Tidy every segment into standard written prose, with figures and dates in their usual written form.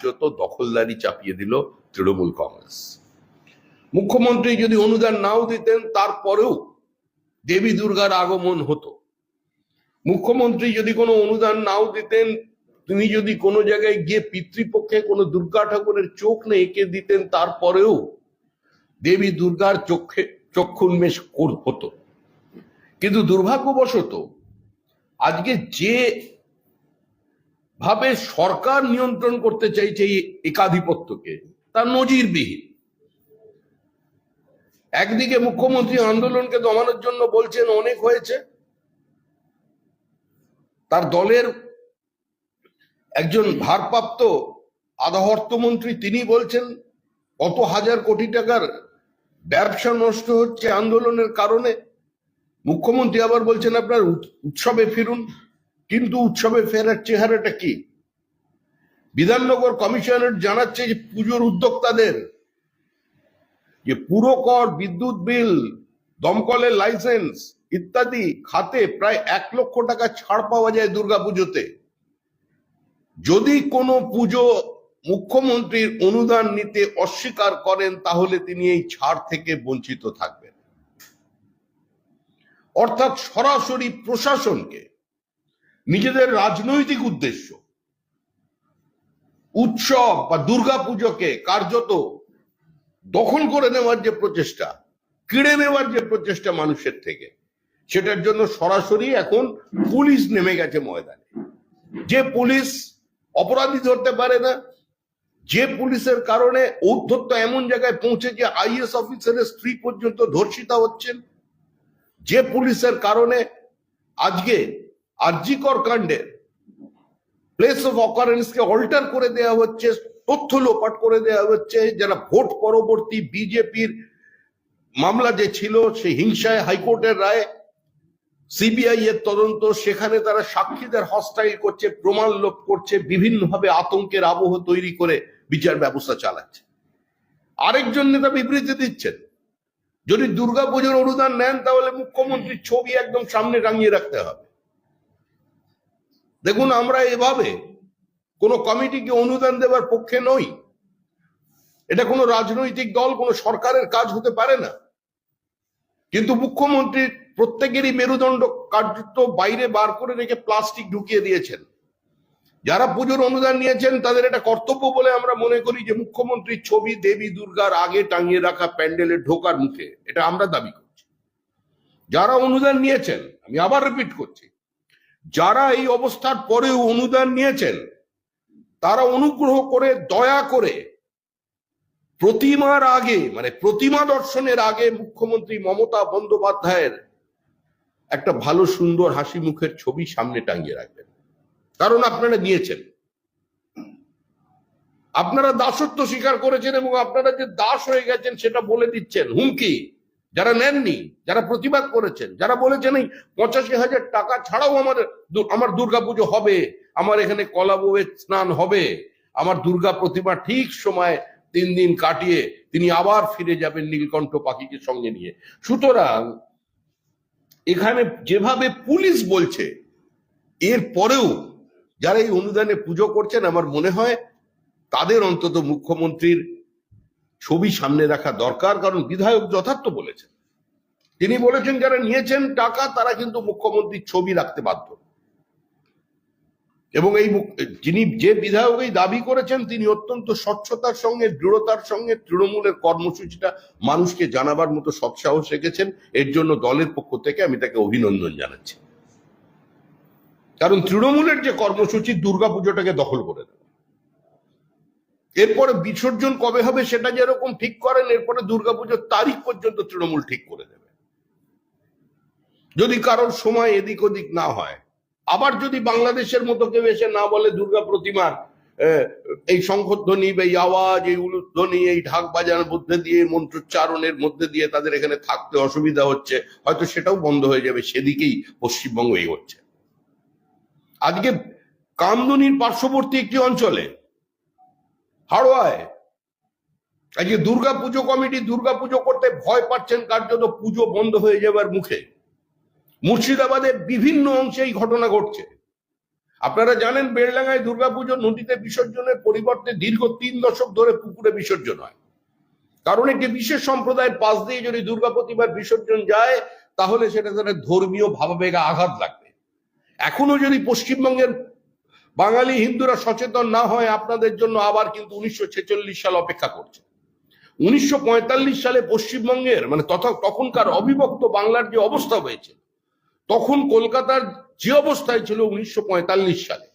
কার্যত দখলদারি চাপিয়ে দিল তৃণমূল কংগ্রেস। মুখ্যমন্ত্রী যদি অনুদান নাও দিতেন তারপরেও দেবী দুর্গার আগমন হতো। মুখ্যমন্ত্রী যদি কোনো অনুদান নাও দিতেন, তিনি যদি কোনো জায়গায় গিয়ে পিতৃপক্ষে কোনো দুর্গা ঠাকুরের চোখ না এঁকে দিতেন, তারপরেও দেবী দুর্গার চক্ষুন্মেষ হতো। কিন্তু দুর্ভাগ্যবশত আজকে যে ভাবে সরকার নিয়ন্ত্রণ করতে চাইছে এই একাধিপত্যকে, তার নজিরবিহীন। একদিকে মুখ্যমন্ত্রী আন্দোলনকে দমানোর জন্য বলছেন অনেক হয়েছে, তার দলের একজন ভারপ্রাপ্ত আধা অর্থমন্ত্রী তিনি বলছেন কত হাজার কোটি টাকার ব্যবসা নষ্ট হচ্ছে আন্দোলনের কারণে। মুখ্যমন্ত্রী আবার বলছেন আপনার উৎসবে ফিরুন, কিন্তু উৎসবে ফেরার চেহারাটা কি? বিধাননগর কমিশনার জানাচ্ছে যে পুজোর উদ্যোক্তাদের যে পুরো কর, বিদ্যুৎ বিল, দমকলের লাইসেন্স ইত্যাদি খাতে প্রায় 1 লক্ষ টাকা ছাড় পাওয়া যায় দুর্গাপুজোতে। যদি কোনো পুজো মুখ্যমন্ত্রীর অনুদান নিতে অস্বীকার করেন তাহলে তিনি এই ছাড় থেকে বঞ্চিত থাকবেন। অর্থাৎ সরাসরি প্রশাসনকে নিজেদের রাজনৈতিক উদ্দেশ্য, উৎসব বা দুর্গাপুজোকে কার্যত দখল করে নেওয়ার যে প্রচেষ্টা, কেড়ে নেওয়ার যে প্রচেষ্টা মানুষের থেকে, সেটার জন্য সরাসরি এখন পুলিশ নেমে গেছে ময়দানে। যে পুলিশ অপরাধী ধরতে পারে না, যে পুলিশের কারণে ঔদ্ধত্য এমন জায়গায় পৌঁছে যে আইএস অফিসারের স্ত্রী পর্যন্ত ধর্ষিতা হচ্ছেন, যে পুলিশের কারণে আজকে আরজিকর কাণ্ডের প্লেস অফ অকারেন্সকে অল্টার করে দেওয়া হচ্ছে, তথ্য লোপাট করে দেওয়া হচ্ছে, যারা ভোট পরবর্তী বিজেপির মামলা যে ছিল সেই হিংসায় হাইকোর্টের রায়, সিবিআই এর তদন্ত, সেখানে তারা সাক্ষীদের হস্টাইল করছে, প্রমাণ লোপ করছে, বিভিন্নভাবে আতঙ্কের আবহ তৈরি করে বিচার ব্যবস্থা চালাচ্ছে। আরেকজন নেতা বিবৃতি দিচ্ছেন যদি দুর্গাপুজোর অনুদান নেন তাহলে মুখ্যমন্ত্রীর ছবি একদম সামনে টাঙিয়ে রাখতে হবে। দেখুন, আমরা এভাবে কোনো কমিটিকে অনুদান দেওয়ার পক্ষে নই। এটা কোনো রাজনৈতিক দল, কোনো সরকারের কাজ হতে পারে না। কিন্তু মুখ্যমন্ত্রীর প্রত্যেকেরই মেরুদণ্ড কার্যত বাইরে বার করে রেখে প্লাস্টিক ঢুকিয়ে দিয়েছেন। যারা পুজোর অনুদান নিয়েছেন তাদের এটা কর্তব্য বলে আমরা মনে করি যে মুখ্যমন্ত্রীর ছবি দেবী দুর্গার আগে টাঙিয়ে রাখা প্যান্ডেলে ঢোকার মুখে, এটা আমরা দাবি করছি। যারা অনুদান নিয়েছেন, আমি আবার রিপিট করছি, যারা এই অবস্থার পরেও অনুদান নিয়েছেন তারা অনুগ্রহ করে দয়া করে প্রতিমার আগে, মানে প্রতিমা দর্শনের আগে মুখ্যমন্ত্রী মমতা বন্দ্যোপাধ্যায়ের একটা ভালো সুন্দর হাসি মুখের ছবি সামনে টাঙিয়ে রাখবেন। কারণ আপনারা নিয়েছেন, আপনারা দাসত্ব স্বীকার করেছেন এবং আপনারা যে দাস হয়ে গেছেন সেটা বলে দিচ্ছেন। হুমকি যারা নেননি, যারা প্রতিবাদ করেছেন, যারা বলেছেন এই 85,000 টাকা ছাড়াও আমার দুর্গাপুজো হবে, আমার এখানে কলা বউয়ের স্নান হবে, আমার দুর্গা প্রতিমা ঠিক সময় 3 দিন কাটিয়ে তিনি আবার ফিরে যাবেন নীলকণ্ঠ পাখিকে সঙ্গে নিয়ে। সুতরাং এখানে যেভাবে পুলিশ বলছে, এর পরেও যারা এই অনুদানে পুজো করছেন, আমার মনে হয় তাদের অন্তত মুখ্যমন্ত্রীর ছবি সামনে রাখা দরকার। কারণ বিধায়ক যথার্থ বলেছেন, তিনি বলেছেন যারা নিয়েছেন টাকা তারা কিন্তু মুখ্যমন্ত্রীর ছবি রাখতে বাধ্য। এবং এই যিনি যে বিধায়ক এই দাবি করেছেন তিনি অত্যন্ত স্বচ্ছতার সঙ্গে, দৃঢ়তার সঙ্গে তৃণমূলের কর্মসূচিটা মানুষকে জানাবার মতো সৎসাহস রেখেছেন। এর জন্য দলের পক্ষ থেকে আমি তাকে অভিনন্দন জানাচ্ছি। কারণ তৃণমূলের যে কর্মসূচি দুর্গাপুজোটাকে দখল করে দেবে, এরপরে বিসর্জন কবে হবে সেটা যেরকম ঠিক করেন, এরপরে দুর্গাপুজোর তারিখ পর্যন্ত তৃণমূল ঠিক করে দেবে। যদি কারোর সময় এদিক ওদিক না হয়, আবার যদি বাংলাদেশের মতো কেউ এসে না বলে দুর্গা প্রতিমার এই শঙ্খধ্বনি, এই আওয়াজ, এই উলুধ্বনি, এই ঢাক বাজানোর মধ্যে দিয়ে, মন্ত্রোচ্চারণের মধ্যে দিয়ে তাদের এখানে থাকতে অসুবিধা হচ্ছে, হয়তো সেটাও বন্ধ হয়ে যাবে। সেদিকেই পশ্চিমবঙ্গ এগোচ্ছে। আজকে কামদুনির পার্শ্ববর্তী একটি অঞ্চলে হাড়োয়ায় আজকে দুর্গাপুজো কমিটি দুর্গাপুজো করতে ভয় পাচ্ছেন, কার্যত পুজো বন্ধ হয়ে যাবার মুখে। মুর্শিদাবাদের বিভিন্ন অংশে এই ঘটনা ঘটছে। আপনারা জানেন বেলডাঙ্গায় দুর্গাপুজো নদীতে বিসর্জনের পরিবর্তে দীর্ঘ 3 দশক ধরে পুকুরে বিসর্জন হয়। কারণ একটি বিশেষ সম্প্রদায়ের পাশ দিয়ে যদি দুর্গা প্রতিমার বিসর্জন যায় তাহলে সেটা তাদের ধর্মীয় ভাবাবেগে আঘাত লাগবে। এখনো যদি পশ্চিমবঙ্গের বাঙালি হিন্দুরা সচেতন না হয়, আপনাদের জন্য আবার কিন্তু 1946 সাল অপেক্ষা করছে। 1945 সালে পশ্চিমবঙ্গের মানে তখনকার অবিভক্ত বাংলার যে অবস্থা হয়েছে, তখন কলকাতার যে অবস্থায় ছিল 1945 সালে,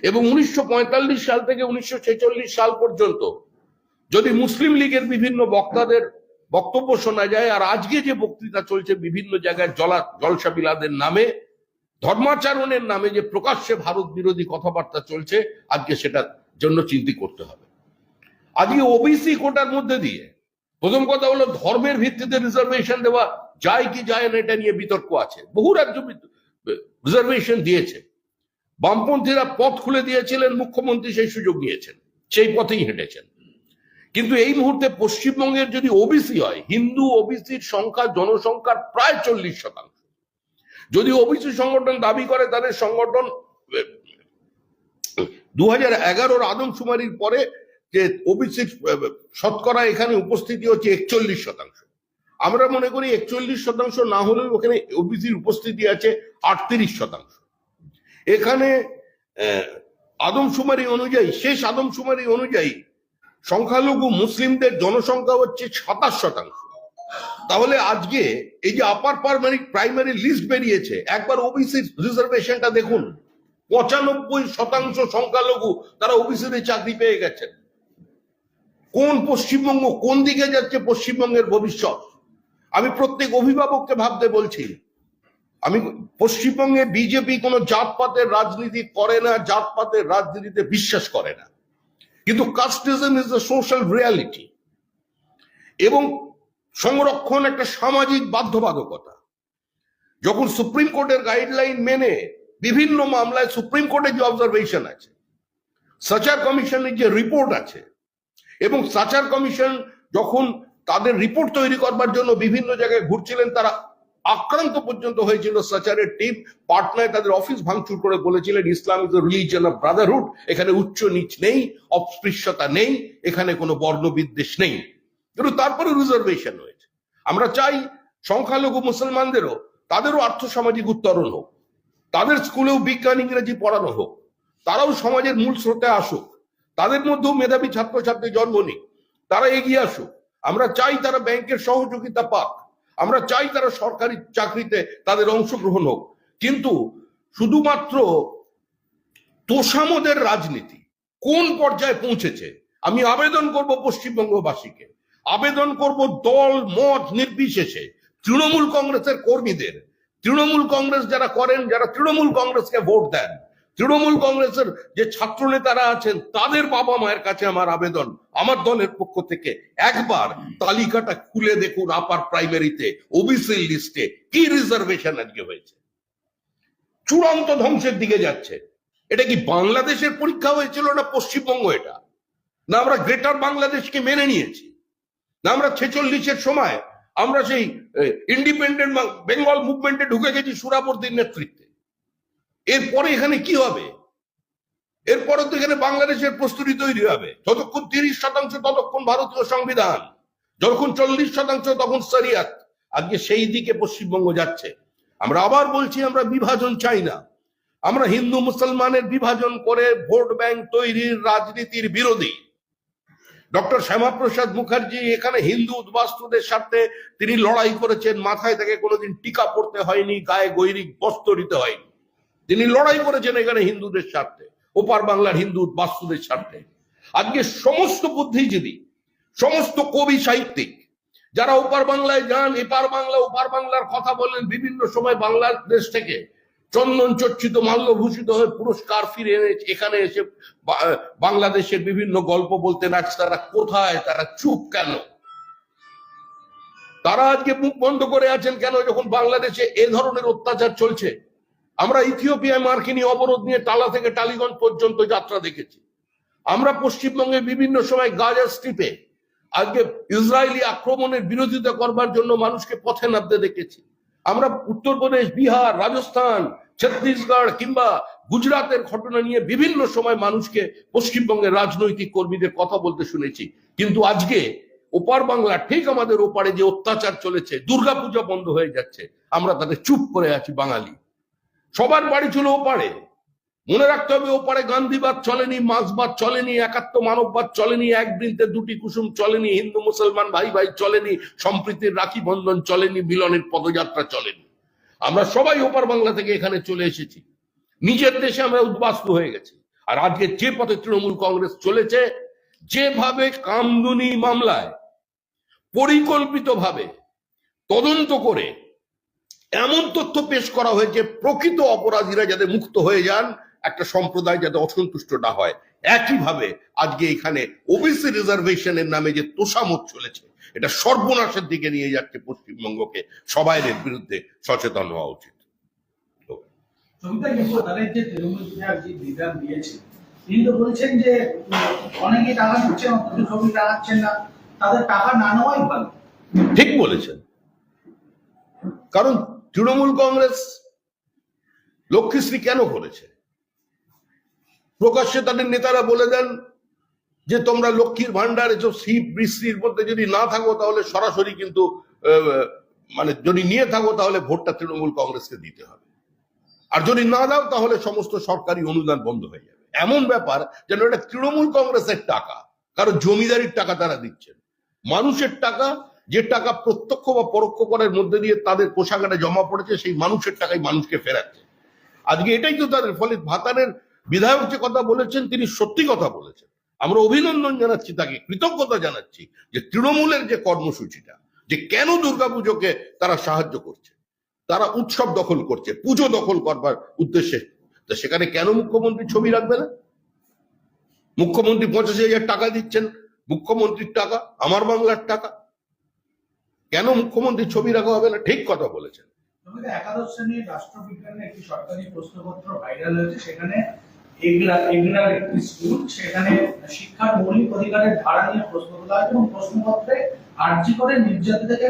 এবং 1945 সাল থেকে 1946 সাল পর্যন্ত যদি মুসলিম লীগের বিভিন্ন বক্তাদের বক্তব্য শোনা যায়, আর আজকে যে বক্তৃতা চলছে বিভিন্ন জায়গায় জলসা বিলাদের নামে, ধর্মাচরণের নামে যে প্রকাশ্যে ভারত বিরোধী কথাবার্তা চলছে, আজকে সেটার জন্য চিন্তা করতে হবে। আজকে ওবিসি কোটার মধ্যে দিয়ে প্রথম কথা হলো ধর্মের ভিত্তিতে রিজার্ভেশন দেওয়া যায় কি যায় না, এটা নিয়ে বিতর্ক আছে। বহু রাজ্য রিজার্ভেশন দিয়েছে, বামপন্থীরা পথ খুলে দিয়েছিলেন, মুখ্যমন্ত্রী সেই সুযোগ নিয়েছেন, সেই পথেই হেঁটেছেন। কিন্তু এই মুহূর্তে পশ্চিমবঙ্গের যদি ওবিসি হয়, হিন্দু ওবিসির সংখ্যা জনসংখ্যার প্রায় 40%। যদি ওবিসি সংগঠন দাবি করে তাদের সংগঠন 2011 আদমশুমারির পরে যে ওবিসি শতকরা এখানে উপস্থিতি হচ্ছে 41%। আমরা মনে করি 41% না হলেও ওখানে ওবিসির উপস্থিতি আছে 38%। এখানে আদমশুমারি অনুযায়ী, শেষ আদমশুমারি অনুযায়ী সংখ্যালঘু মুসলিমদের জনসংখ্যা হচ্ছে 27%। তাহলে আজকে এই যে আপার প্রাইমারি লিস্ট বেরিয়েছে, একবার ওবিসি রিজার্ভেশনটা দেখুন, 95% সংখ্যালঘু তারা ওবিসিতে চাকরি পেয়ে গেছেন। কোন পশ্চিমবঙ্গ, কোন দিকে যাচ্ছে পশ্চিমবঙ্গের ভবিষ্যৎ? আমি প্রত্যেক অভিভাবককে ভাবতে বলছি, আমি পশ্চিমবঙ্গে বিজেপি কোনো জাতপাতের রাজনীতি করে না, জাতপাতের রাজনীতিতে বিশ্বাস করে না, কিন্তু casteism is the social reality, এবং সংরক্ষণ একটা সামাজিক বাধ্যবাধকতা। যখন সুপ্রিম কোর্টের গাইডলাইন মেনে বিভিন্ন মামলায় সুপ্রিম কোর্টের যে অবজারভেশন আছে, সাচার কমিশনের যে রিপোর্ট আছে, এবং সাচার কমিশন যখন তাদের রিপোর্ট তৈরি করবার জন্য বিভিন্ন জায়গায় ঘুরছিলেন, তারা আক্রান্ত পর্যন্ত হয়েছিল। সাচারের টিম পাটনায় তাদের অফিস ভাঙচুর করে বলেছিলেন Islam is the religion of brotherhood, এখানে উচ্চ নিচ নেই, অস্পৃশ্যতা নেই, এখানে কোনো বর্ণবিদ্বেষ নেই। কিন্তু তারপরে রিজার্ভেশন হয়েছে। আমরা চাই সংখ্যালঘু মুসলমানদেরও, তাদেরও আর্থসামাজিক উত্তরণ হোক, তাদের স্কুলেও বিজ্ঞান ইংরেজি পড়ানো হোক, তারাও সমাজের মূল স্রোতে আসুক, তাদের মধ্যেও মেধাবী ছাত্রছাত্রী জন্ম নিক, তারা এগিয়ে আসুক। আমরা চাই তারা ব্যাংকের সহযোগিতা পাক, আমরা চাই তারা সরকারি চাকরিতে তাদের অংশগ্রহণ হোক। কিন্তু শুধুমাত্র তোষামোদের রাজনীতি কোন পর্যায়ে পৌঁছেছে? আমি আবেদন করব পশ্চিমবঙ্গবাসীকে, আবেদন করব দল মত নির্বিশেষে, তৃণমূল কংগ্রেসের কর্মীদের, তৃণমূল কংগ্রেস যারা করেন, যারা তৃণমূল কংগ্রেসকে ভোট দেন, তৃণমূল কংগ্রেসের যে ছাত্র নেতারা আছেন, তাদের বাবা মায়ের কাছে আমার আবেদন, আমার দলের পক্ষ থেকে একবার তালিকাটা খুলে দেখুন, আপার প্রাইমারিতে ওবিসি লিস্টে কি রিজার্ভেশন আজকে হয়েছে। চূড়ান্ত ধ্বংসের দিকে যাচ্ছে। এটা কি বাংলাদেশের পরীক্ষা হয়েছিল না পশ্চিমবঙ্গ? এটা না আমরা গ্রেটার বাংলাদেশকে মেনে নিয়েছি, না আমরা 46-এর সময় আমরা সেই ইন্ডিপেন্ডেন্ট বেঙ্গল মুভমেন্টে ঢুকে গেছি সুরাবর্দির নেতৃত্বে। এরপরে এখানে কি হবে? এরপরে তো এখানে বাংলাদেশের প্রস্তুতি তৈরি হবে। যতক্ষণ 30% ততক্ষণ ভারতীয় সংবিধান, যখন 40% তখন শরিয়াত। আজকে সেই দিকে পশ্চিমবঙ্গ যাচ্ছে। আমরা আবার বলছি, আমরা বিভাজন চাই না, আমরা হিন্দু মুসলমানের বিভাজন করে ভোট ব্যাংক তৈরির রাজনীতির বিরোধী। ডক্টর শ্যামাপ্রসাদ মুখার্জি এখানে হিন্দু উদ্বাস্তুদের স্বার্থে তিনি লড়াই করেছেন, মাথায় থেকে কোনোদিন টিকা পড়তে হয়নি, গায়ে গৈরিক বস্ত্র দিতে হয়নি। তিনি লড়াই করেছেন এখানে হিন্দুদের স্বার্থে, ওপার বাংলার হিন্দু উদ্বাস্তুদের স্বার্থে। আজকে সমস্ত বুদ্ধিজীবী, সমস্ত কবি সাহিত্যিক যারা ওপার বাংলায় যান, এপার বাংলা ওপার বাংলার কথা বলেন, বিভিন্ন সময় বাংলাদেশ থেকে চন্দন চর্চিত মাল্যভূষিত হয়ে পুরস্কার ফিরে এখানে এসে বাংলাদেশের বিভিন্ন গল্প বলতেন, আজ তারা কোথায়? তারা চুপ কেন? তারা আজকে মুখ বন্ধ করে আছেন কেন যখন বাংলাদেশে এ ধরনের অত্যাচার চলছে? আমরা ইথিওপিয়ায় মার্কিনী অবরোধ নিয়ে টালা থেকে টালিগঞ্জ পর্যন্ত যাত্রা দেখেছি। আমরা পশ্চিমবঙ্গে বিভিন্ন সময় গাজা স্ট্রিপে আজকে ইসরায়েলি আক্রমণের বিরোধিতা করবার জন্য মানুষকে পথে নামতে দেখেছি। আমরা উত্তরপ্রদেশ, বিহার, রাজস্থান, ছত্তিশগড় কিংবা গুজরাটের ঘটনা নিয়ে বিভিন্ন সময় মানুষকে, পশ্চিমবঙ্গের রাজনৈতিক কর্মীদের কথা বলতে শুনেছি, কিন্তু আজকে ওপার বাংলা, ঠিক আমাদের ওপারে যে অত্যাচার চলেছে, দুর্গাপূজা বন্ধ হয়ে যাচ্ছে, আমরা তাদের চুপ করে আছি। বাঙালি সবার বাড়ি ছিল ওপারে। মনে রাখতে হবে, ওপারে গান্ধীবাদ চলেনি, মার্ক্সবাদ চলেনি, একাত্ম মানববাদ চলেনি, এক বৃন্তে দুটি কুসুম চলেনি, হিন্দু মুসলমান ভাই ভাই চলেনি, সম্প্রীতির রাখি বন্ধন চলেনি, মিলনের পদযাত্রা চলেনি। আমরা সবাই ওপার বাংলা থেকে এখানে চলে এসেছি, নিজের দেশে আমরা উদ্বাস্তু হয়ে গেছি। আর আজকে যে পথে তৃণমূল কংগ্রেস চলেছে, যেভাবে কামদুনি মামলায় পরিকল্পিতভাবে তদন্ত করে এমন তথ্য পেশ করা হয়েছে, প্রকৃত অপরাধীরা যাতে মুক্ত হয়ে যান, একটা সম্প্রদায় যাতে অসন্তুষ্ট না হয়। একইভাবে আজকে এখানে ওবিসি রিজার্ভেশনের নামে যে তোষামত চলেছে, এটা সর্বনাশের দিকে নিয়ে যাচ্ছে পশ্চিমবঙ্গকে। সবাই এর বিরুদ্ধে সচেতন হওয়া উচিত। তিনি তো বলছেন যে অনেকে টাকা দিচ্ছেন, অথচ ছবি টাকাচ্ছেন না, তাদের টাকা না নেওয়াই ভালো। ঠিক বলেছেন, কারণ তৃণমূল কংগ্রেস লক্ষ্মীশ্রী কেন করেছে? প্রকাশ্যে তাদের নেতারা বলে দেন যে তোমরা লক্ষ্মীর ভান্ডার, এসব শিব বৃষ্টির মধ্যে যদি না থাকো তাহলে সরাসরি কিন্তু মানে যদি নিয়ে থাকো তাহলে ভোটটা তৃণমূল কংগ্রেসকে দিতে হবে, আর যদি না দাও তাহলে সমস্ত সরকারি অনুদান বন্ধ হয়ে যাবে। এমন ব্যাপার যেন এটা তৃণমূল কংগ্রেসের টাকা, কারণ জমিদারির টাকা তারা দিচ্ছেন, মানুষের টাকা, যে টাকা প্রত্যক্ষ বা পরোক্ষ করের মধ্যে দিয়ে তাদের কোষাগারে জমা পড়েছে, সেই মানুষের টাকাই মানুষকে ফেরাচ্ছে। আজকে এটাই তো তাদের ফলে ভাতারের বিধায়ক যে কথা বলেছেন, তিনি সত্যি কথা বলেছেন। আমরা অভিনন্দন জানাচ্ছি, তাকে কৃতজ্ঞতা জানাচ্ছি যে তৃণমূলের যে কর্মসূচিটা, যে কেন দুর্গাপুজোকে তারা সাহায্য করছে, তারা উৎসব দখল করছে, পুজো দখল করবার উদ্দেশ্যে, তো সেখানে কেন মুখ্যমন্ত্রী ছবি রাখবে না? মুখ্যমন্ত্রী 85,000 টাকা দিচ্ছেন, মুখ্যমন্ত্রীর টাকা, আমার বাংলার টাকা, কেন মুখ্যমন্ত্রী ছবি রাখা হবে না? ঠিক কথা বলেছেন। একাদশ শ্রেণীর রাষ্ট্রবিজ্ঞানের একটি সরকারি প্রশ্নপত্র ভাইরাল হয়েছে, সেখানে এগরার একটি স্কুল, সেখানে শিক্ষার মৌলিক অধিকারের ধারা নিয়ে প্রশ্ন তোলা হয় এবং প্রশ্নপত্রে আর্জি করে নির্যাতিতাকে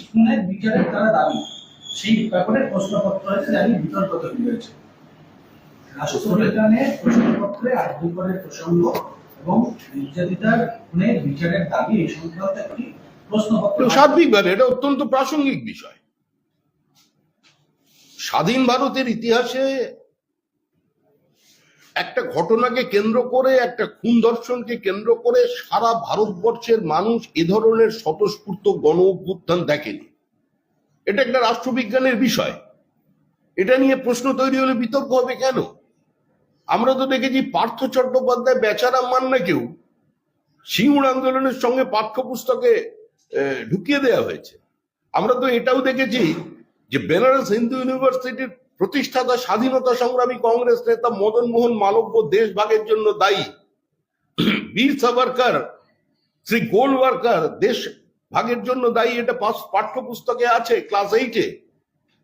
খুনের বিচারের তারা দাবি, সেই ব্যাপারে প্রশ্নপত্র হয়েছে, জানি বিতর্ক তৈরি হয়েছে। রাষ্ট্রবিজ্ঞানের প্রশ্নপত্রে আর্জি করে প্রসঙ্গ এবং নির্যাতিতার খুনের বিচারের দাবি, এই সংক্রান্ত একটি প্রশ্নপত্র। সার্বিকভাবে এটা অত্যন্ত প্রাসঙ্গিক বিষয়। স্বাধীন ভারতের ইতিহাসে একটা ঘটনাকে কেন্দ্র করে, একটা খুন ধর্ষণকে কেন্দ্র করে সারা ভারতবর্ষের মানুষ এ ধরনের স্বতঃস্ফূর্ত গণ অভ্যুত্থান দেখেনি। এটা একটা রাষ্ট্রবিজ্ঞানের বিষয়, এটা নিয়ে প্রশ্ন তৈরি হলে বিতর্ক হবে কেন? আমরা তো দেখেছি পার্থ চট্টোপাধ্যায় বেচারাম মান্নাকেও সিঙ্গুর আন্দোলনের সঙ্গে পাঠ্যপুস্তকে ঢুকিয়ে দেওয়া হয়েছে। আমরা তো এটাও দেখেছি যে বেনারস হিন্দু ইউনিভার্সিটির প্রতিষ্ঠাতা স্বাধীনতা সংগ্রামী কংগ্রেস নেতা মদন মোহন মালব্য দেশভাগের জন্য দায়ী, বীর সাভারকর, শ্রী গোলওয়ার্কার দেশ ভাগের জন্য দায়ী, এটা পাঠ্যপুস্তকে আছে ক্লাস 8-এ।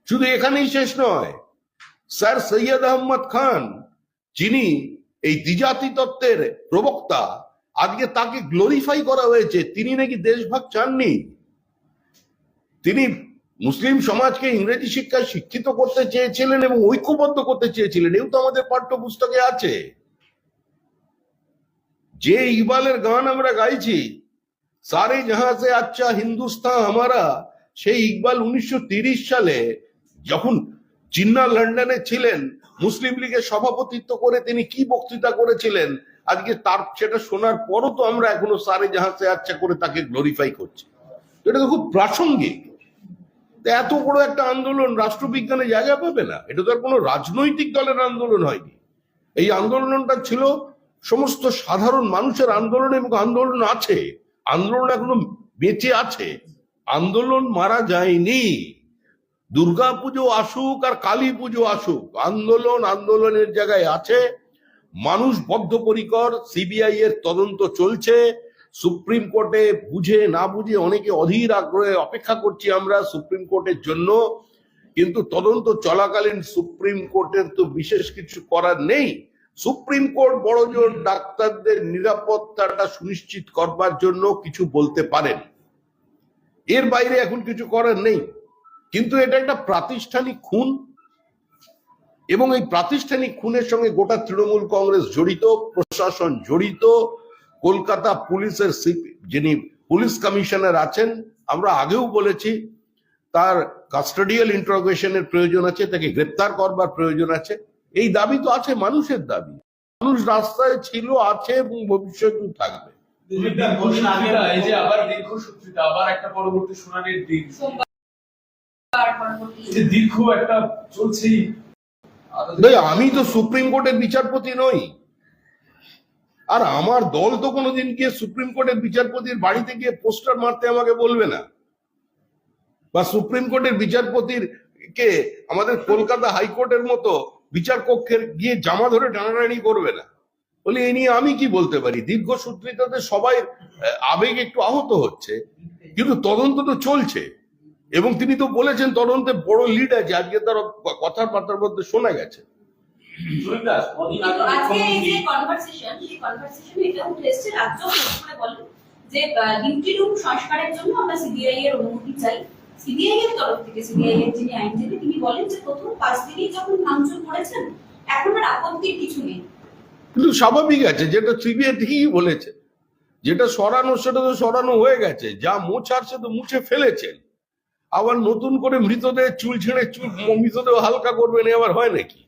শুধু এখানেই শেষ নয়, স্যার সৈয়দ আহমদ খান, যিনি এই দ্বিজাতি তত্ত্বের প্রবক্তা, আজকে তাকে গ্লোরিফাই করা হয়েছে। তিনি নাকি দেশভাগ চাননি, তিনি মুসলিম সমাজকে ইংরেজি শিক্ষায় শিক্ষিত করতে চেয়েছিলেন এবং ঐক্যবদ্ধ করতে চেয়েছিলেন। এও তো আমাদের পাঠ্যপুস্তকে আছে। যে ইকবালের গান আমরা গাইছি, সারে জাহাঁ সে আচ্ছা হিন্দুস্তান হামারা, সেই ইকবাল 1930 সালে যখন জিন্নাহ লন্ডনে ছিলেন, মুসলিম লীগের সভাপতিত্ব করে তিনি কি বক্তৃতা করেছিলেন, আজকে তার সেটা শোনার পরও তো আমরা এখনো সারে জাহাঁ সে আচ্ছা করে তাকে গ্লোরিফাই করছি। এটা তো খুব প্রাসঙ্গিক। এত বড় একটা আন্দোলন রাষ্ট্রবিজ্ঞানে জায়গা পাবে না? এটা তো আর কোনো রাজনৈতিক দলের আন্দোলন হয়নি। এই আন্দোলনটা ছিল সমস্ত সাধারণ মানুষের আন্দোলন, এবং আন্দোলন আছে, আন্দোলন এখনো বেঁচে আছে, আন্দোলন মারা যায়নি। দুর্গাপুজো আসুক আর কালী পুজো আসুক, আন্দোলন আন্দোলনের জায়গায় আছে। মানুষ বদ্ধপরিকর, সিবিআই এর তদন্ত চলছে, সুপ্রিম কোর্টে বুঝে না বুঝে অনেকে অধীর আগ্রহে অপেক্ষা করছি আমরা সুপ্রিম কোর্টের জন্য, কিন্তু তদন্ত চলাকালীন সুপ্রিম কোর্টের তো বিশেষ কিছু করার নেই। সুপ্রিম কোর্ট বড়জোর ডাক্তারদের নিরাপত্তাটা সুনিশ্চিত করবার জন্য কিছু বলতে পারেন, এর বাইরে এখন কিছু করার নেই। কিন্তু এটা একটা প্রাতিষ্ঠানিক খুন, এবং এই প্রাতিষ্ঠানিক খুনের সঙ্গে গোটা তৃণমূল কংগ্রেস জড়িত, প্রশাসন জড়িত, কলকাতা পুলিশের যিনি পুলিশ কমিশনার আছেন, আমরা আগেও বলেছি তার কাস্টোডিয়াল ইন্টারোগেশনের প্রয়োজন আছে, তাকে গ্রেপ্তার করবার প্রয়োজন আছে। এই দাবি তো আছে, মানুষের দাবি। মানুষ রাস্তায় ছিল, আছে এবং ভবিষ্যতেও থাকবে। এই যে আবার দীর্ঘসূত্রিতা, আবার একটা পরবর্তী শুনানির দিন, দীর্ঘ একটা চলছেই। আমি তো সুপ্রিম কোর্টের বিচারপতি নই, আর আমার দল তো কোনোদিন গিয়ে সুপ্রিম কোর্টের বিচারপতির বাড়িতে গিয়ে পোস্টার মারতে আমাকে বলবে না, বা সুপ্রিম কোর্টের বিচারপতির কে আমাদের কলকাতা হাইকোর্টের মতো বিচার কক্ষের গিয়ে জামা ধরে টানাটানি করবে না। বলে এ নিয়ে আমি কি বলতে পারি? দীর্ঘসূত্রিতাতে সবাই আবেগ একটু আহত হচ্ছে, কিন্তু তদন্ত তো চলছে, এবং তিনি তো বলেছেন তদন্তে বড় লিড আছে। আজকে তার কথাবার্তার মধ্যে শোনা গেছে। আজকে এই যে কনভারসেশন, সেই কনভারসেশনে এটা উঠে এসেছে, রাজ্য সরকার বলেন যে ডিউটি রুম সংস্কারের জন্য আমরা সিবিআই এর অনুমতি চাই। সিবিআই এর তরফ থেকে, সিবিআই এর যিনি আইনজীবী তিনি বলেন যে প্রথম 5 দিনই যখন ভাঙচুর করেছেন এখন আর আপত্তির কিছু নেই। কিন্তু স্বাভাবিক আছে, যেটা সিবিআই ঠিকই বলেছে, যেটা সরানো সেটা তো সরানো হয়ে গেছে, যা মোছার সে তো মুছে ফেলেছেন। আবার নতুন করে মৃতদেহ চুল ছেড়ে মৃতদেহ হালকা করবেন, আবার হয় নাকি?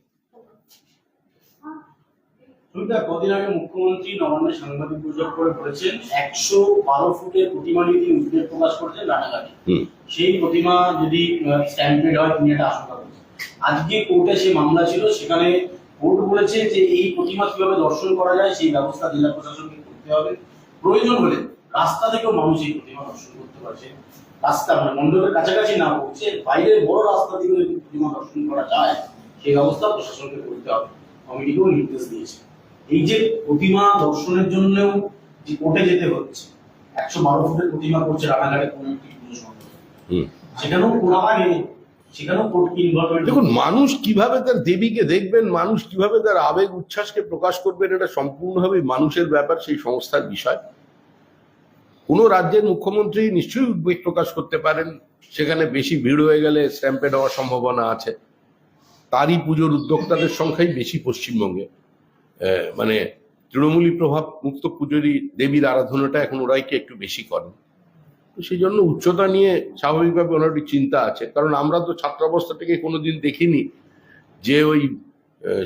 কদিন আগে মুখ্যমন্ত্রী নবান্নে সাংবাদিক বৈঠক করে বলেছেন 112 ফুটের প্রতিমা নিয়ে তিনি উদ্বেগ প্রকাশ করেছেন রানাঘাটে। সেই প্রতিমা যদি স্ট্যাম্পেড হয় তিনি একটা আশঙ্কা করছেন। আজকে কোর্টে সেই মামলা ছিল, সেখানে কোর্ট বলেছে যে এই প্রতিমা কিভাবে দর্শন করা যায় সেই ব্যবস্থা জেলা প্রশাসনকে করতে হবে। প্রয়োজন হলে রাস্তা থেকেও মানুষ এই প্রতিমা দর্শন করতে পারছে, রাস্তা মানে মণ্ডপের কাছাকাছি না পৌঁছে বাইরের বড় রাস্তা থেকে যদি প্রতিমা দর্শন করা যায় সেই ব্যবস্থা প্রশাসনকে করতে হবে, কমিটিকেও নির্দেশ দিয়েছে। এই যে প্রতিমা দর্শনের জন্যও যে কোর্টে যেতে হচ্ছে, 112 ফুটের প্রতিমা করছে রানাঘাটে কোন একটি পুজো মণ্ডপ, সেখানেও কোর্ট ইনভলভমেন্ট। দেখুন, মানুষ কিভাবে তার দেবীকে দেখবেন, মানুষ কিভাবে তার আবেগ উচ্ছ্বাসকে প্রকাশ করবেন, এটা সম্পূর্ণভাবে মানুষের ব্যাপার, সেই সংস্থার বিষয়। কোন রাজ্যের মুখ্যমন্ত্রী নিশ্চয়ই উদ্বেগ প্রকাশ করতে পারেন, সেখানে বেশি ভিড় হয়ে গেলে স্ট্যাম্পেড হওয়ার সম্ভাবনা আছে। তারই পুজোর উদ্যোক্তাদের সংখ্যাই বেশি পশ্চিমবঙ্গে। মানে তৃণমূলী প্রভাব মুক্ত পুজোরই দেবীর আরাধনাটা এখন ওরাই কি একটু বেশি করেন। তো সেই জন্য উচ্চতা নিয়ে স্বাভাবিকভাবে ওনার একটু চিন্তা আছে, কারণ আমরা তো ছাত্রাবস্থা থেকে কোনোদিন দেখিনি যে ওই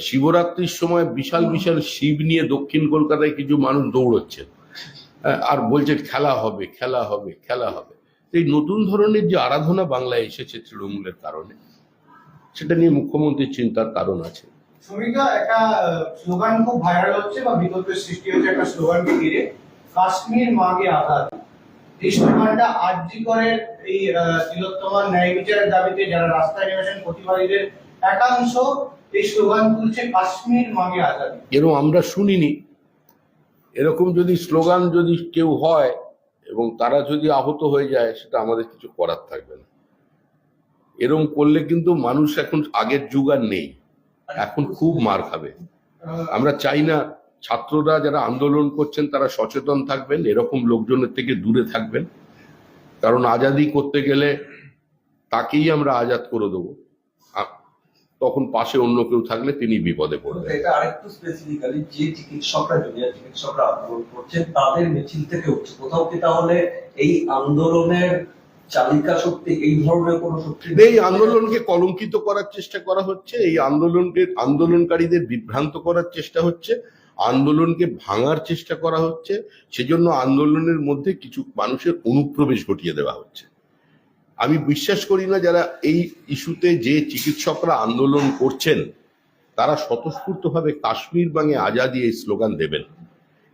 শিবরাত্রির সময় বিশাল বিশাল শিব নিয়ে দক্ষিণ কলকাতায় কিছু মানুষ দৌড়চ্ছে আর বলছে খেলা হবে খেলা হবে খেলা হবে। এই নতুন ধরনের যে আরাধনা বাংলায় এসেছে তৃণমূলের কারণে, সেটা নিয়ে মুখ্যমন্ত্রীর চিন্তার কারণ আছে। শ্রমিকা, একটা স্লোগান খুব ভাইরাল হচ্ছে বা বিতর্কের সৃষ্টি হচ্ছে একটা স্লোগানকে ঘিরে, কাশ্মীর মাগে আজাদ। এই স্লোগানটা আরজি করের এই তিলোত্তমার ন্যায় বিচারের দাবিতে যারা রাস্তায় নেমেছেন প্রতিবাদীদের একাংশ এই স্লোগান তুলছে, কাশ্মীর মাগে আজাদ। এরকম আমরা শুনিনি। এরকম যদি স্লোগান যদি কেউ হয় এবং তারা যদি আহত হয়ে যায়, সেটা আমাদের কিছু করার থাকবে না। এরকম করলে কিন্তু মানুষ এখন আগের যুগ আর নেই, এখন খুব মার খাবে। আমরা চাই না ছাত্ররা যারা আন্দোলন করছেন তারা সচেতন থাকবেন, এরকম লোকজনের থেকে দূরে থাকবেন, কারণ আজাদি করতে গেলে তাকেই আমরা আজাদ করে দেবো, তখন পাশে অন্য কেউ থাকলে তিনি বিপদে পড়বেন। এটা আরেকটু স্পেসিফিক্যালি যে চিকিৎসকরা জুনিয়র চিকিৎসকরা আন্দোলন করছেন তাদের মিছিল থেকে উঠছে, কোথাও কি তাহলে এই আন্দোলনের চালিকা শক্তি, এই ধরনের কোন শক্তি? এই আন্দোলনকে কলঙ্কিত করার চেষ্টা করা হচ্ছে, এই আন্দোলনকারীদের বিভ্রান্ত করার চেষ্টা হচ্ছে, আন্দোলনকে ভাঙার চেষ্টা করা হচ্ছে। সেজন্য আন্দোলনের মধ্যে কিছু মানুষের অনুপ্রবেশ ঘটিয়ে দেওয়া হচ্ছে। আমি বিশ্বাস করি না যারা এই ইস্যুতে যে চিকিৎসকরা আন্দোলন করছেন তারা স্বতঃস্ফূর্তভাবে কাশ্মীর বাঙে আজাদি এই স্লোগান দেবেন।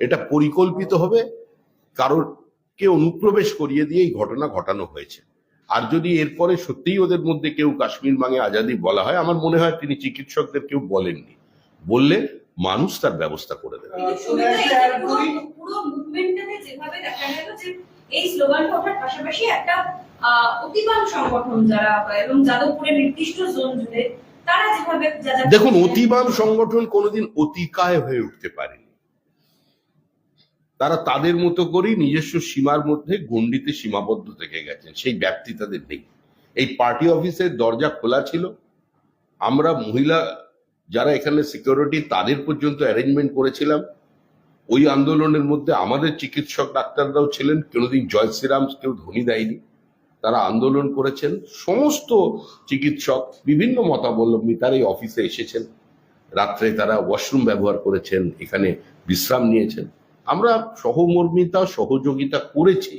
এটা পরিকল্পিত হবে, কারোরকে অনুপ্রবেশ করিয়ে দিয়ে এই ঘটনা ঘটানো হয়েছে। আর যদি এরপরে সত্যিই ওদের মধ্যে কেউ কাশ্মীর বাঙে আজাদি বলা হয়, আমার মনে হয় তিনি চিকিৎসকদের কেউ বলেননি, বললে মানুষ তার ব্যবস্থা করে দেবে। পুরো মুভমেন্টটাতে যেভাবে দেখা গেল যে এই স্লোগানটা ওঠার পাশাপাশি একটা অতিবাম সংগঠন যারা এবং যাদবপুরের নির্দিষ্ট জোন জুড়ে তারা যেভাবে দেখুন, অতিবাম সংগঠন কোনোদিন অতিকায় হয়ে উঠতে পারেনি। তারা তাদের মতো করেই নিজস্ব সীমার মধ্যে গণ্ডিতে সীমাবদ্ধ থেকে গেছেন, সেই ব্যাপ্তি তাদের নেই। এই পার্টি অফিসের দরজা খোলা ছিল, আমরা মহিলা যারা এখানে সিকিউরিটি তাদের পর্যন্ত অ্যারেঞ্জমেন্ট করেছিলাম। ওই আন্দোলনের মধ্যে আমাদের চিকিৎসক ডাক্তাররাও ছিলেন, কোনোদিন জয় শ্রীরাম কেউ ধ্বনি দেয়নি। তারা আন্দোলন করেছেন, সমস্ত চিকিৎসক বিভিন্ন মতাবলম্বী তারা এই অফিসে এসেছেন, রাত্রে তারা ওয়াশরুম ব্যবহার করেছেন, এখানে বিশ্রাম নিয়েছেন। আমরা সহমর্মিতা সহযোগিতা করেছি,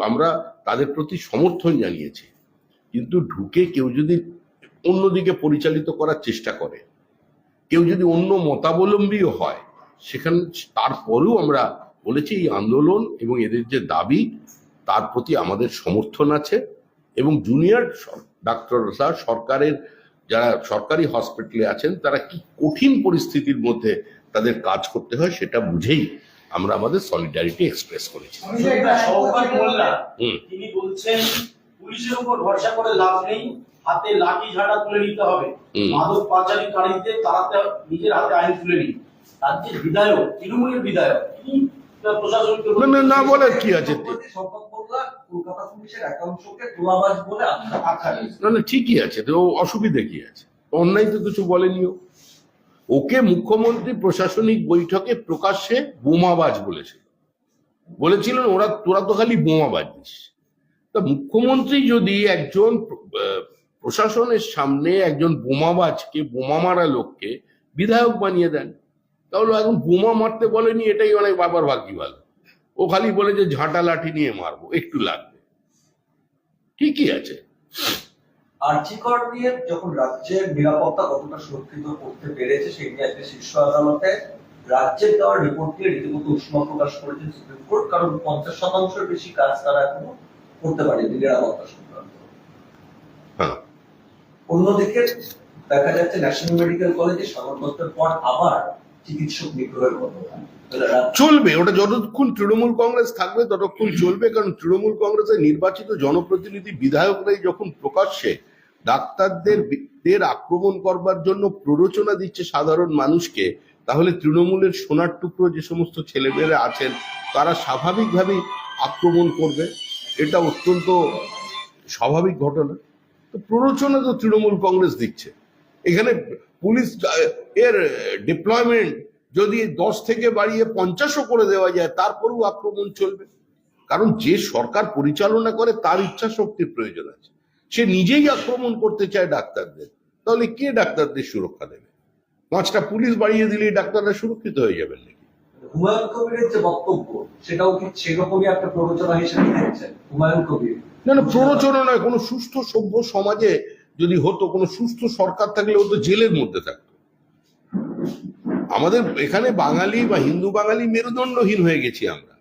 আমরা তাদের প্রতি সমর্থন জানিয়েছি। কিন্তু ঢুকে কেউ যদি অন্যদিকে পরিচালিত করার চেষ্টা করে, কেউ যদি অন্য মতাবলম্বীও হয়, সেখানে তারপরেও আমরা বলেছি এই আন্দোলন এবং এদের যে দাবি তার প্রতি আমাদের সমর্থন আছে। এবং জুনিয়র ডাক্তাররা সরকারের যারা সরকারি হসপিটালে আছেন তারা কি কঠিন পরিস্থিতির মধ্যে তাদের কাজ করতে হয় সেটা বুঝেই আমরা আমাদের সলিডারিটি এক্সপ্রেস করেছি। সহকার মোল্লা হুম। তিনি বলছেন পুলিশের উপর ভরসা করে লাভ নেই, হাতে লাঠি ঝাড়া তুলে নিতে হবে, হুম। মাদক পাচারকারীদের তাড়াতে নিজের হাতে আইন তুলে নিন। রাজ্যের বিধায়ক, তৃণমূলের বিধায়ক, তিনি প্রশাসনকে না বলার কি আছে? সম্পদ মোল্লা কলকাতা পুলিশের একাংশকে তোলাবাজ বলে আখ্যা দিয়েছে। না ঠিকই আছে, তো অসুবিধা কি আছে? অন্যায় তো কিছু বলেনিও। ওকে মুখ্যমন্ত্রী প্রশাসনিক বৈঠকে প্রকাশ্যে বোমাবাজ বলেছিলেন তোরা তো খালি বোমাবাজ দিস। তা মুখ্যমন্ত্রী যদি একজন প্রশাসনের সামনে একজন বোমাবাজকে, বোমা মারা লোককে বিধায়ক বানিয়ে দেন, তাহলে এখন বোমা মারতে বলেনি, এটাই অনেক বাবার ভাগ্যি ভালো। ও খালি বলে যে ঝাঁটা লাঠি নিয়ে মারবো, একটু লাগবে। ঠিকই আছে। আর্জিকর নিয়ে যখন রাজ্যের নিরাপত্তা কতটা সুরক্ষিত করতে পেরেছে সেই নিয়ে আজকে শীর্ষ আদালতে রাজ্যের দেওয়ার রিপোর্ট নিয়ে রীতিমতো উষ্মা প্রকাশ করেছেন সুপ্রিম কোর্ট। কারণ 50% বেশি কাজ তারা এখনো করতে পারেনি নিরাপত্তা সংক্রান্ত। হ্যাঁ। অন্যদিকে দেখা যাচ্ছে ন্যাশনাল মেডিকেল কলেজে সাগরদত্তের পর আবার চিকিৎসক নিগ্রহের ঘটনা চলবে, ওটা যতক্ষণ তৃণমূল কংগ্রেস থাকবে ততক্ষণ চলবে। কারণ তৃণমূল কংগ্রেসের নির্বাচিত জনপ্রতিনিধি বিধায়করাই যখন প্রকাশ্যে ডাক্তারদের আক্রমণ করবার জন্য প্ররোচনা দিচ্ছে সাধারণ মানুষকে, তাহলে তৃণমূলের সোনার টুকরো যে সমস্ত ছেলেমেয়েরা আছেন তারা স্বাভাবিকভাবেই আক্রমণ করবে। এটা অত্যন্ত স্বাভাবিক ঘটনা। তো প্ররোচনা তো তৃণমূল কংগ্রেস দিচ্ছে। এখানে পুলিশ এর ডিপ্লয়মেন্ট যদি 10 থেকে বাড়িয়ে 50ও করে দেওয়া যায় তারপরেও আক্রমণ চলবে। কারণ যে সরকার পরিচালনা করে তার ইচ্ছা শক্তির প্রয়োজন আছে। সে নিজেই আক্রমণ করতে চায় ডাক্তারদের, তাহলে কে ডাক্তারদের সুরক্ষা দেবে? 5টা পুলিশ বাড়িয়ে দিলেই ডাক্তাররা সুরক্ষিত হয়ে যাবেন নাকি? হুমায়ুন কবিরের যে বক্তব্য সেটাও কি সেরকমই একটা প্ররোচনা হিসেবে দেখছেন হুমায়ুন কবির? না প্ররোচনা নয়। কোনো সুস্থ সভ্য সমাজে যদি হতো, কোনো সুস্থ সরকার থাকলে ও তো জেলের মধ্যে থাকতো। আমাদের এখানে বাঙালি বা হিন্দু বাঙালি মেরুদণ্ডহীন হয়ে গেছি আমরা।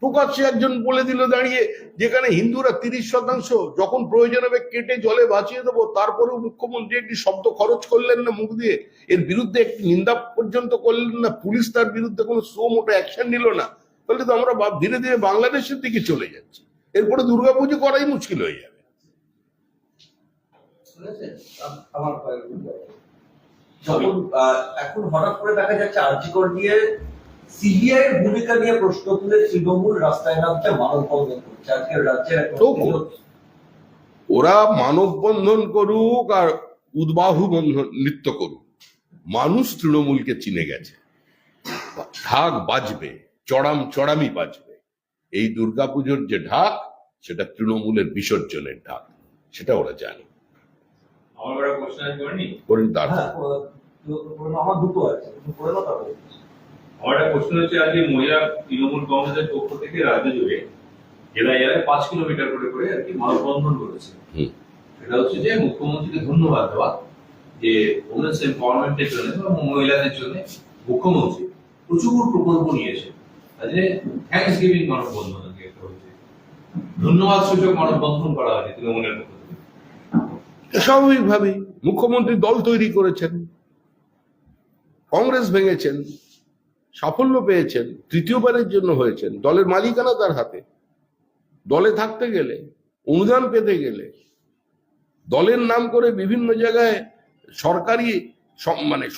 প্রকাশ্যে একজন বলে দিল দাঁড়িয়ে, যেখানে হিন্দুরা 30%, যখন প্রয়োজন হবে কেটে জলে ভাসিয়ে দেবো, তারপরেও মুখ্যমন্ত্রী একটি শব্দ খরচ করলেন না মুখ দিয়ে, এর বিরুদ্ধে একটি নিন্দা পর্যন্ত করলেন না, পুলিশ তার বিরুদ্ধে কোনো মোটো অ্যাকশন নিল না। তাহলে তো আমরা ধীরে ধীরে বাংলাদেশের দিকে চলে যাচ্ছি। এরপরে দুর্গাপুজো করাই মুশকিল হয়ে যাবে। যখন এখন হঠাৎ করে দেখা যাচ্ছে আর্জিকর নিয়ে সিবিআই এর ভূমিকা নিয়ে প্রশ্ন তুলে তৃণমূল রাস্তায় নামছে, মানববন্ধন করছে। আজকের রাজ্যের ওরা মানববন্ধন করুক আর উদ্বাহু বন্ধন নৃত্য করুক, মানুষ তৃণমূলকে চিনে গেছে। ঢাক বাজবে, চড়ামি বাজবে। এই দুর্গাপুজোর যে ঢাক, সেটা তৃণমূলের বিসর্জনের ঢাক, সেটা ওরা জানে। আমার একটা কোশ্চেন আছে, করেন তার আমার দুটো আছে, করে না তবে আমার একটা কোশ্চেন হচ্ছে, আজকে মহিলা তৃণমূল কংগ্রেসের পক্ষ থেকে রাজ্য জুড়ে জেলায় 5 কিলোমিটার করে আর কি মানববন্ধন করেছে। সেটা হচ্ছে যে মুখ্যমন্ত্রীকে ধন্যবাদ দেওয়া যে ওমেন্স এম্পাওয়ারমেন্টের জন্য বা মহিলাদের জন্য মুখ্যমন্ত্রী প্রচুর প্রকল্প নিয়েছে। তাহলে থ্যাঙ্কস গিভিং মানববন্ধন আর কি একটা হয়েছে, ধন্যবাদ সূচক মানববন্ধন করা হয়েছে তৃণমূলের পক্ষ থেকে। স্বাভাবিকভাবেই মুখ্যমন্ত্রী দল তৈরি করেছেন, কংগ্রেস ভেঙেছেন, সাফল্য পেয়েছেন, তৃতীয়বারের জন্য হয়েছেন। দলের মালিকানা তার হাতে। দলে থাকতে গেলে, অনুদান পেতে গেলে, দলের নাম করে বিভিন্ন জায়গায় সরকারি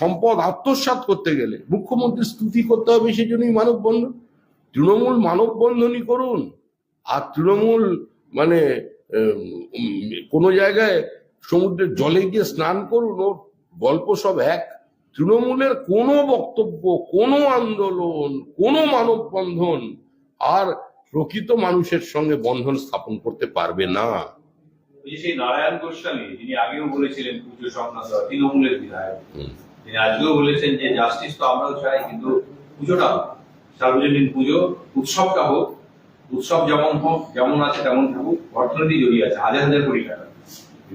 সম্পদ আত্মসাৎ করতে গেলে মুখ্যমন্ত্রী স্তুতি করতে হবে। সেই জন্যই মানববন্ধন। তৃণমূল মানববন্ধনই করুন, আর তৃণমূল কোনো জায়গায় সমুদ্রের জলে গিয়ে স্নান করুন, ও গল্প সব এক। তৃণমূলের কোনো বক্তব্য, কোনো আন্দোলন, কোনো মানববন্ধন আর প্রকৃত মানুষের সঙ্গে বন্ধন স্থাপন করতে পারবে না। ওই যে সেই নারায়ণ গোস্বামী, যিনি আগেও বলেছিলেন পুজো সংক্রান্ত, তৃণমূলের বিধায়ক, তিনি আজকেও বলেছেন যে জাস্টিস তো আমরাও চাই, কিন্তু পুজোটা সার্বজনীন পুজো, উৎসবটা হোক, উৎসব যেমন হোক, যেমন আছে তেমন থাকুক, অর্থনীতি জড়িয়ে আছে হাজার হাজার কোটি টাকা,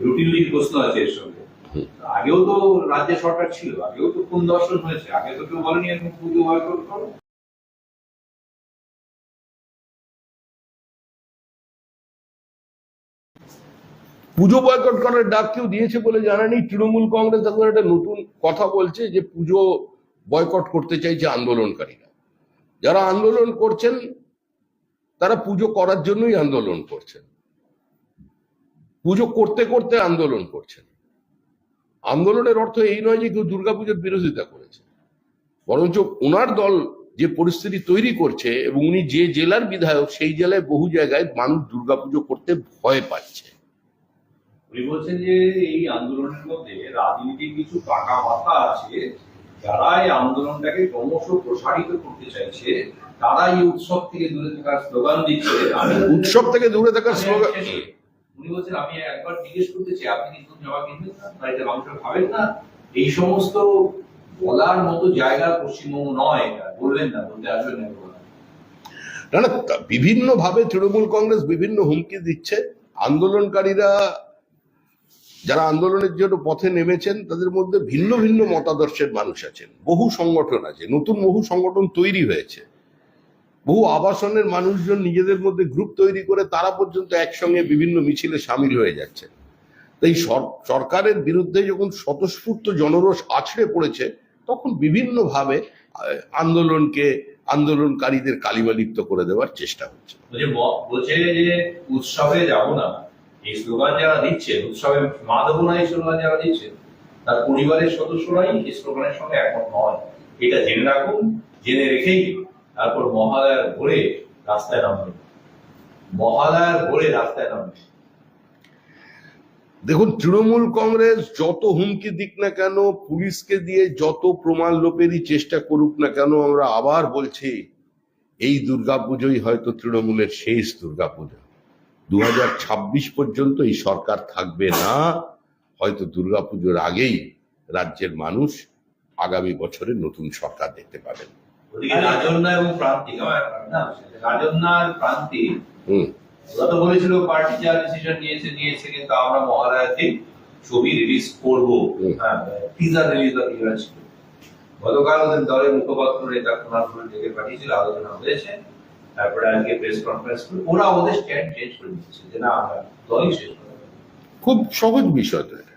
রুটি প্রশ্ন আছে এর সঙ্গে। আগেও তো রাজ্য সরকার ছিল, আগেও তো কোন দর্শন হয়েছে, আগে তো কেউ বলেনি এখন পুজো বয়কট করো। পুজো বয়কট করার ডাক কেউ দিয়েছে বলে জানা নেই। তৃণমূল কংগ্রেস এখন একটা নতুন কথা বলছে যে পুজো বয়কট করতে চাইছে আন্দোলনকারীরা। যারা আন্দোলন করছেন তারা পুজো করার জন্যই আন্দোলন করছেন, পুজো করতে করতে আন্দোলন করছেন। আন্দোলনের অর্থ এই নয় যে কেউ দুর্গাপুজোর বিরোধিতা করেছে, বরঞ্চ ওনার দল যে পরিস্থিতি তৈরি করছে, এবং উনি যে জেলার বিধায়ক সেই জেলায় বহু জায়গায় মানুষ দুর্গাপুজো করতে ভয় পাচ্ছে। উনি বলছেন যে এই আন্দোলনের মধ্যে রাজনীতির কিছু পাকা মাথা আছে, যারা এই আন্দোলনটাকে ক্রমশ প্রসারিত করতে চাইছে, তারা এই উৎসব থেকে দূরে থাকার স্লোগান দিচ্ছে। উৎসব থেকে দূরে থাকার স্লোগান। উনি বলছেন, আমি একবার জিজ্ঞেস করতে চাই, আপনি কি দুধ জমা কিনবেন না, বাড়িতে মাংস খাবেন না? এই সমস্ত বলার মতো জায়গা পশ্চিমবঙ্গ নয়। বললেন না, বলতে আসবেন না। না না, বিভিন্ন ভাবে তৃণমূল কংগ্রেস বিভিন্ন হুমকি দিচ্ছে। আন্দোলনকারীরা যারা আন্দোলনের জন্য পথে নেমেছেন তাদের মধ্যে ভিন্ন ভিন্ন মতাদর্শের মানুষ আছেন, বহু সংগঠন আছে, নতুন বহু সংগঠন তৈরি হয়েছে, বহু আবাসনের মানুষজন নিজেদের মধ্যে গ্রুপ তৈরি করে তারা পর্যন্ত একসঙ্গে বিভিন্ন মিছিলে সামিল হয়ে যাচ্ছেন। তাই সরকারের বিরুদ্ধে যখন স্বতঃস্ফূর্ত জনরোষ আছড়ে পড়েছে, তখন বিভিন্ন ভাবে আন্দোলনকারীদের কালিমালিপ্ত করে দেওয়ার চেষ্টা হচ্ছে। বলছে যে উৎসবে যাব না, এই স্লোগান যারা দিচ্ছে, উৎসবে মা দেবো না এই স্লোগান যারা দিচ্ছে, তার পরিবারের সদস্যরাই এই স্লোগানের সঙ্গে একমত নয়। এটা জেনে রাখুন, জেনে রেখেই তারপর মহালয়ার ভোরে রাস্তায় নামবে, মহালয়ার ভোরে রাস্তায় নামবে। দেখুন, তৃণমূল কংগ্রেস যত হুমকি দিক না কেন, পুলিশকে দিয়ে যত প্রমাণ লোপেরই চেষ্টা করুক না কেন, আমরা আবার বলছি এই দুর্গাপুজোই হয়তো তৃণমূলের শেষ দুর্গাপুজো। 2026 পর্যন্ত এই সরকার থাকবে না। হয়তো দুর্গাপুজোর আগেই রাজ্যের মানুষ আগামী বছরে নতুন সরকার দেখতে পাবেন। ওদিকে রাজন্যা এবং প্রান্তিক, রাজন্যা আর প্রান্তিক ওরা তো বলেছিল পার্টি যা ডিসিশন নিয়েছে, কিন্তু আমরা মহালয়াতে ছবি রিলিজ করবো, টিজার রিলিজ ছিল। গতকাল ওদের দলের মুখপাত্র নেতা কুণাল ডেকে পাঠিয়েছিল, আলোচনা হয়েছে, তারপরে আজকে প্রেস কনফারেন্স করে ওরা ওদের স্ট্যান্ড চেঞ্জ করে দিচ্ছে যে না, আমরা দলই শেষ করবো। খুব সহজ বিষয় তো এটা।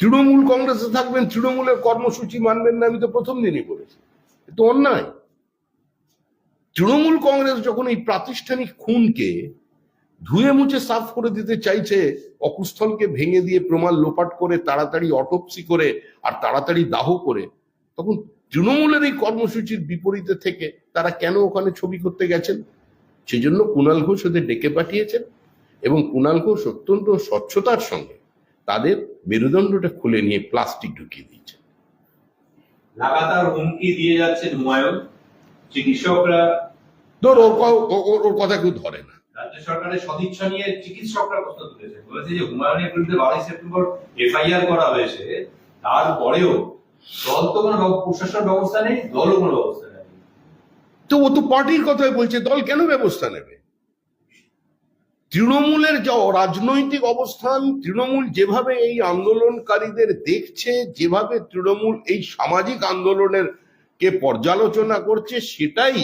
তৃণমূল কংগ্রেসে থাকবেন, তৃণমূলের কর্মসূচি মানবেন না, আমি তো প্রথম দিনই বলেছি, এটা অন্যায়। তৃণমূল কংগ্রেস যখন এই প্রাতিষ্ঠানিক খুনকে ধুয়ে মুছে সাফ করে দিতে চাইছে, অকুস্থলকে ভেঙে দিয়ে প্রমাণ লোপাট করে তাড়াতাড়ি অটোপসি করে আর তাড়াতাড়ি দাহ করে, তখন তৃণমূলের এই কর্মসূচির বিপরীতে থেকে তারা কেন ওখানে ছবি করতে গেছেন? সেজন্য কুণাল ঘোষ ওদের ডেকে পাঠিয়েছেন, এবং কুণাল ঘোষ অত্যন্ত স্বচ্ছতার সঙ্গে তাদের মেরুদণ্ডটা খুলে নিয়ে প্লাস্টিক ঢুকিয়ে দিয়েছে। লাগাতার হুমকি দিয়ে যাচ্ছে হুমায়ুন। চিকিৎসকরা ওর কথা কেউ ধরে না। রাজ্য সরকারের সদিচ্ছা নিয়ে চিকিৎসকরা প্রশ্ন তুলেছে, বলেছে যে হুমায়ুনের বিরুদ্ধে 22 সেপ্টেম্বর এফআইআর করা হয়েছে, তারপরেও দল তো কোনো প্রশাসন ব্যবস্থা নেই, দলও কোনো ব্যবস্থা নেই। তো ও তো পার্টির কথাই বলছে, দল কেন ব্যবস্থা নেবে? তৃণমূলের যা রাজনৈতিক অবস্থান, তৃণমূল যেভাবে এই আন্দোলনকারীদের দেখছে, যেভাবে তৃণমূল এই সামাজিক আন্দোলনের কে পর্যালোচনা করছে, সেটাই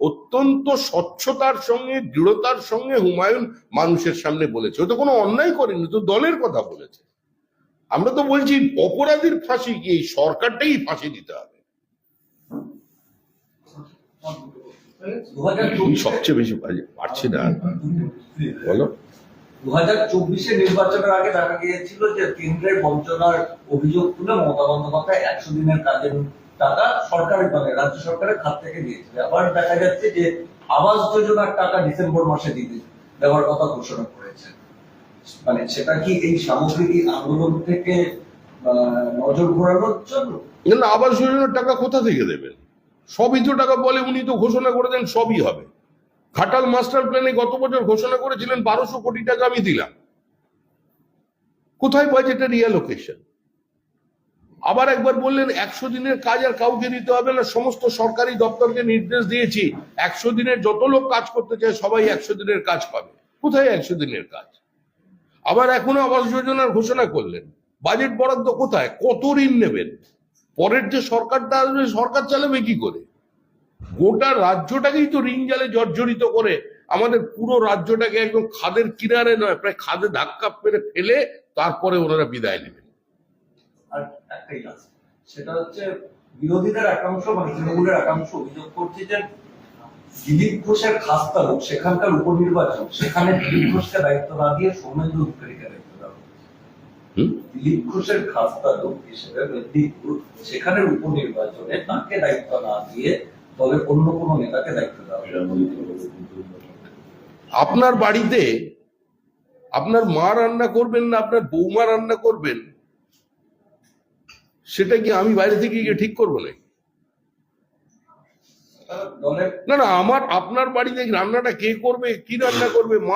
অত্যন্ত স্বচ্ছতার সঙ্গে, দৃঢ়তার সঙ্গে হুমায়ুন মানুষের সামনে বলেছে। ও তো কোনো অন্যায় করেনি, তো দলের কথা বলেছে। আমরা তো বলছি অপরাধীর ফাঁসি কি, এই সরকারটাই ফাঁসি দিতে হবে। সবচেয়ে বেশি পারছি না, বলো। 2024 নির্বাচনের আগে দেখা গিয়েছিল যে কেন্দ্রের বঞ্চনার অভিযোগ তুলে মমতা বন্দ্যোপাধ্যায় 100 দিনের কাজের টাকা সরকারের মানে রাজ্য সরকারের খাত থেকে দিয়েছিল। আবার দেখা যাচ্ছে যে আবাস যোজনার টাকা ডিসেম্বর মাসে দেওয়ার কথা ঘোষণা করেছে। মানে সেটা কি এই সামগ্রিক আন্দোলন থেকে নজর ঘোরানোর জন্য? না, আবাস যোজনার টাকা কোথা থেকে দেবেন? সবই তো টাকা বলে, উনি তো ঘোষণা করে দেন সবই হবে। ঘাটাল মাস্টার প্ল্যানে গত বছর ঘোষণা করেছিলেন 1200 কোটি টাকা আমি দিলাম, কোথায় বাজেটের রিয়ালোকেশন? আবার একবার বললেন 100 দিনের কাজ আর কাউকে দিতে হবে না, সমস্ত সরকারি দপ্তরকে নির্দেশ দিয়েছি 100 দিনের যত লোক কাজ করতে চায় সবাই 100 দিনের কাজ পাবে। কোথায় 100 দিনের কাজ? আবার এখনো আবাস যোজনার ঘোষণা করলেন, বাজেট বরাদ্দ কোথায়? কত ঋণ নেবেন? পরের যে সরকারটা আসবে সরকার চালাবে কি করে? গোটা রাজ্যটাকেই তো ঋণ জালে জর্জরিত করে আমাদের পুরো রাজ্যটাকে একদম খাদের কিনারে নয়, প্রায় খাদে ধাক্কা মেরে ফেলে তারপরে ওনারা বিদায় নেবেন। আর একটাই আছে, সেটা হচ্ছে বিরোধীদের একাংশ মানে তৃণমূলের একাংশ অভিযোগ করছে যে দিলীপ ঘোষের খাস তালুক সেখানকার উপনির্বাচন, সেখানে দিলীপ ঘোষকে দায়িত্ব না দিয়ে সৌমেন্দ্র অধিকারীকে দায়িত্ব দেওয়া হয়েছে। দিলীপ ঘোষের খাস তালুক হিসেবে মেদিনীপুর, সেখানের উপনির্বাচনে তাকে দায়িত্ব না দিয়ে দলের অন্য কোনো নেতাকে দায়িত্ব দেওয়া হয়েছে। আপনার বাড়িতে আপনার মা রান্না করবেন না আপনার বৌমা রান্না করবেন, সেটা কি আমি বাইরে থেকে গিয়ে ঠিক করবো না? দলের না, আপনার বাড়িতে রান্নাটা কে করবে, কি রান্না করবে? মা